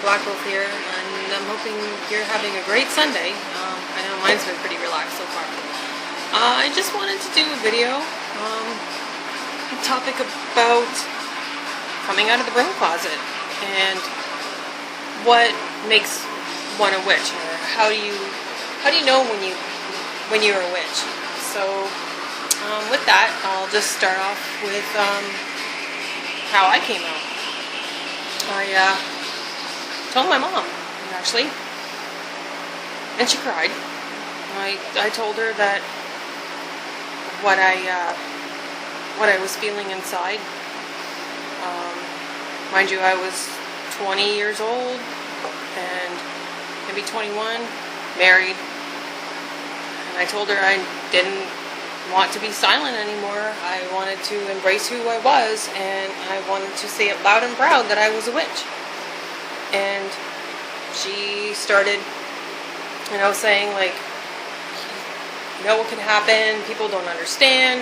Blackwolf here, and I'm hoping you're having a great Sunday. I know mine's been pretty relaxed so far. I just wanted to do a video, a topic about coming out of the broom closet and what makes one a witch, or how do you know when you're a witch. So with that, I'll just start off with how I came out. I told my mom, actually, and she cried. I told her that what I was feeling inside. Mind you, I was 20 years old and maybe 21, married, and I told her I didn't want to be silent anymore. I wanted to embrace who I was, and I wanted to say it loud and proud that I was a witch. And she started, saying like, what can happen? People don't understand.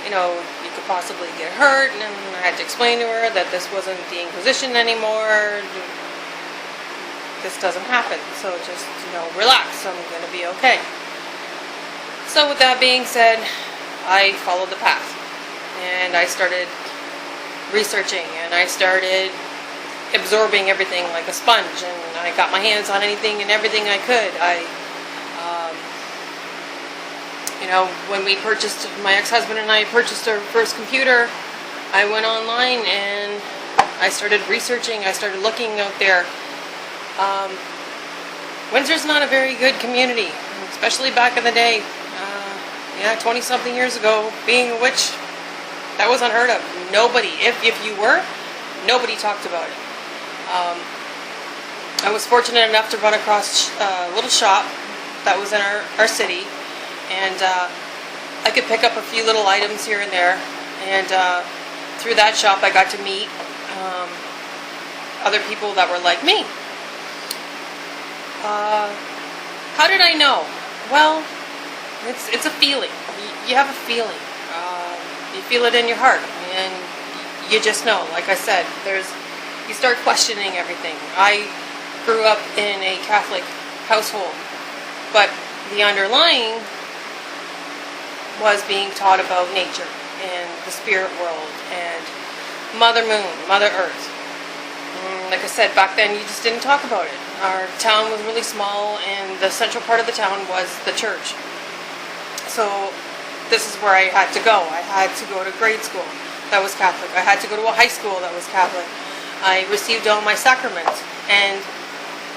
You could possibly get hurt. And I had to explain to her that this wasn't the Inquisition anymore. This doesn't happen. So just, relax. I'm going to be okay. So with that being said, I followed the path. And I started researching. And I started absorbing everything like a sponge. And I got my hands on anything and everything I could. When my ex-husband and I purchased our first computer, I went online and I started researching. I started looking out there. Windsor's not a very good community, especially back in the day. 20-something years ago, being a witch, that was unheard of. Nobody, if you were, nobody talked about it. I was fortunate enough to run across a little shop that was in our city. And I could pick up a few little items here and there. And through that shop, I got to meet other people that were like me. How did I know? Well, it's a feeling. You have a feeling. You feel it in your heart, and you just know. Like I said, you start questioning everything. I grew up in a Catholic household, but the underlying was being taught about nature and the spirit world and Mother Moon, Mother Earth. Like I said, back then you just didn't talk about it. Our town was really small, and the central part of the town was the church. So this is where I had to go. I had to go to grade school that was Catholic. I had to go to a high school that was Catholic. I received all my sacraments. And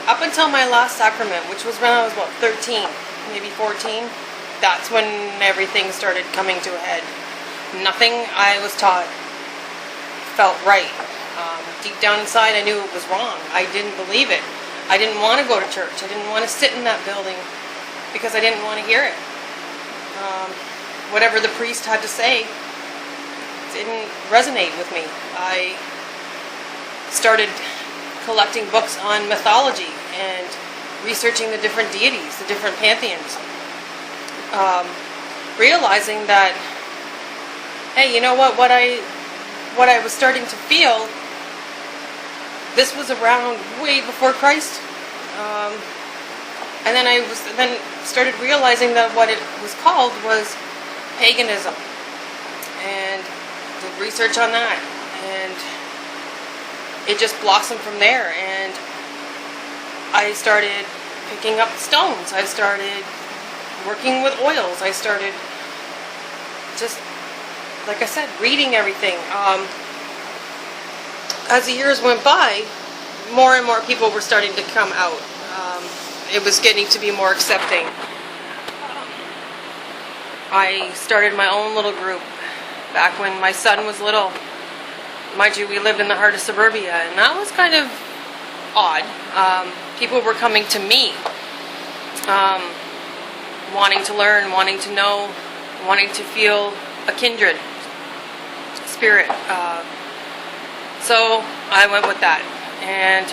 up until my last sacrament, which was when I was 13, maybe 14, that's when everything started coming to a head. Nothing I was taught felt right. Deep down inside, I knew it was wrong. I didn't believe it. I didn't want to go to church. I didn't want to sit in that building because I didn't want to hear it. Whatever the priest had to say didn't resonate with me. I started collecting books on mythology and researching the different deities, the different pantheons. Realizing that, hey, you know what I was starting to feel, this was around way before Christ. And then I started realizing that what it was called was paganism, and did research on that, and it just blossomed from there. And I started picking up stones. I started working with oils. I started just, like I said, reading everything. As the years went by, more and more people were starting to come out. It was getting to be more accepting. I started my own little group back when my son was little. Mind you, we lived in the heart of suburbia, and that was kind of odd. People were coming to me, wanting to learn, wanting to know, wanting to feel a kindred spirit. So I went with that, and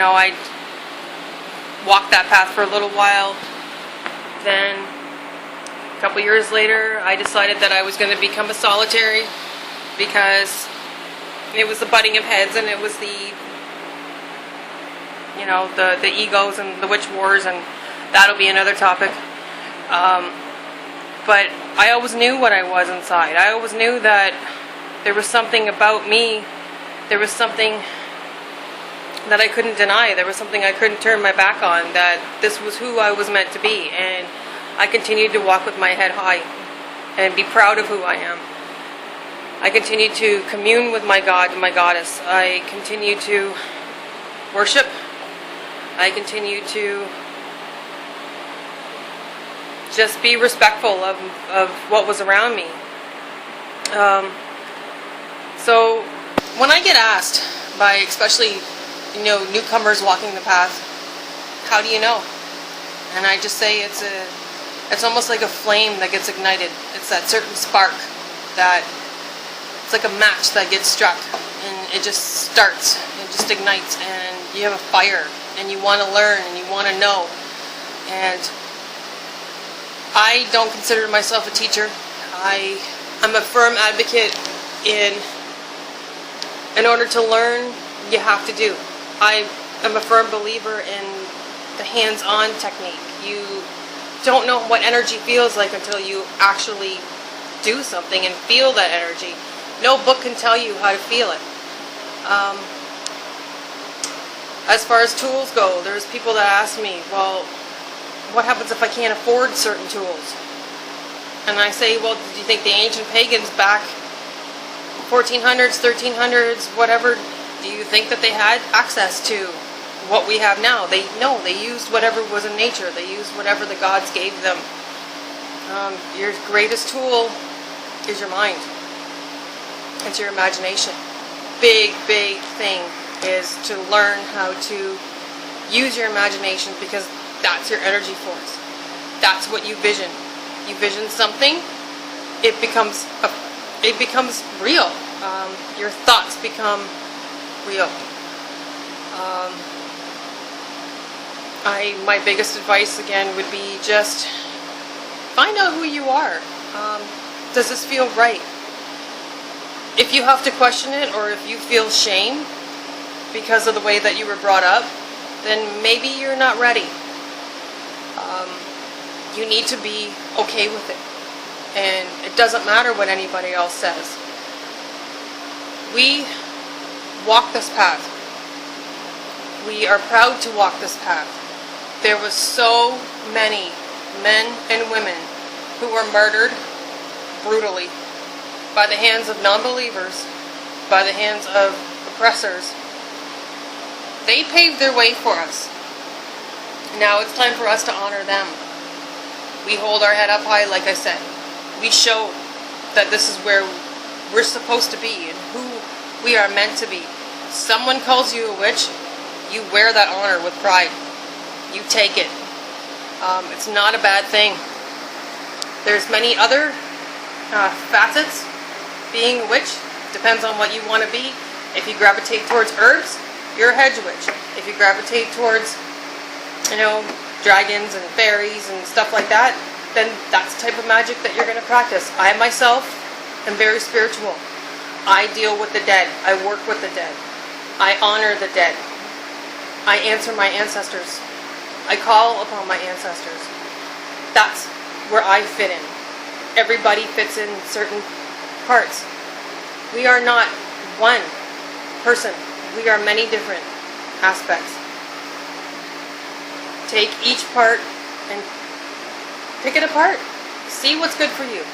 I walked that path for a little while. Then a couple years later, I decided that I was going to become a solitary, because It was the butting of heads, and it was the, the egos and the witch wars, and that'll be another topic. But I always knew what I was inside. I always knew that there was something about me. There was something that I couldn't deny. There was something I couldn't turn my back on, that this was who I was meant to be. And I continued to walk with my head high and be proud of who I am. I continued to commune with my God and my goddess. I continued to worship. I continued to just be respectful of what was around me. So when I get asked by especially newcomers walking the path, how do you know? And I just say it's almost like a flame that gets ignited. It's that certain spark that it's like a match that gets struck, and it just starts, it just ignites, and you have a fire, and you want to learn, and you want to know. And I don't consider myself a teacher. I'm a firm advocate in order to learn, you have to do. I am a firm believer in the hands-on technique. You don't know what energy feels like until you actually do something and feel that energy. No book can tell you how to feel it. As far as tools go, there's people that ask me, well, what happens if I can't afford certain tools? And I say, well, do you think the ancient pagans back 1400s, 1300s, whatever, do you think that they had access to what we have now? They used whatever was in nature. They used whatever the gods gave them. Your greatest tool is your mind. It's your imagination. Big thing is to learn how to use your imagination, because that's your energy force. That's what you vision. You vision something, it becomes real. Your thoughts become real. My biggest advice again would be just find out who you are. Does this feel right? If you have to question it, or if you feel shame because of the way that you were brought up, then maybe you're not ready. You need to be okay with it. And it doesn't matter what anybody else says. We walk this path. We are proud to walk this path. There was so many men and women who were murdered brutally by the hands of non-believers, by the hands of oppressors. They paved their way for us. Now it's time for us to honor them. We hold our head up high, like I said. We show that this is where we're supposed to be and who we are meant to be. Someone calls you a witch, you wear that honor with pride. You take it. It's not a bad thing. There's many other facets. Being a witch depends on what you want to be. If you gravitate towards herbs, you're a hedge witch. If you gravitate towards, dragons and fairies and stuff like that, then that's the type of magic that you're going to practice. I myself am very spiritual. I deal with the dead. I work with the dead. I honor the dead. I answer my ancestors. I call upon my ancestors. That's where I fit in. Everybody fits in certain parts. We are not one person. We are many different aspects. Take each part and pick it apart. See what's good for you.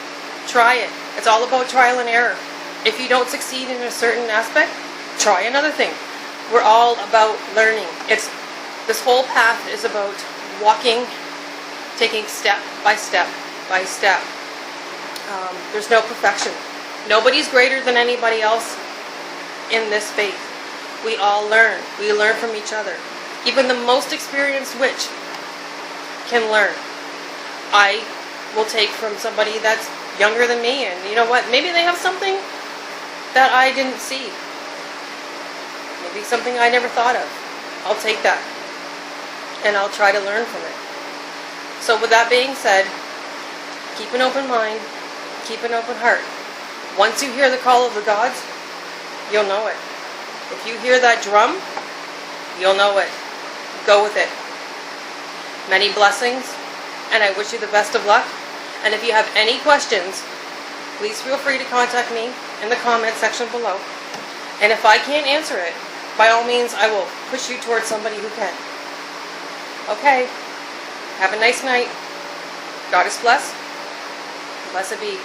Try it. It's all about trial and error. If you don't succeed in a certain aspect, try another thing. We're all about learning. This whole path is about walking, taking step by step by step. There's no perfection. Nobody's greater than anybody else in this faith. We all learn. We learn from each other. Even the most experienced witch can learn. I will take from somebody that's younger than me, and you know what? Maybe they have something that I didn't see. Maybe something I never thought of. I'll take that, and I'll try to learn from it. So with that being said, keep an open mind, keep an open heart. Once you hear the call of the gods, you'll know it. If you hear that drum, you'll know it. Go with it. Many blessings, and I wish you the best of luck. And if you have any questions, please feel free to contact me in the comment section below. And if I can't answer it, by all means, I will push you towards somebody who can. Okay. Have a nice night. God is blessed. Blessed be.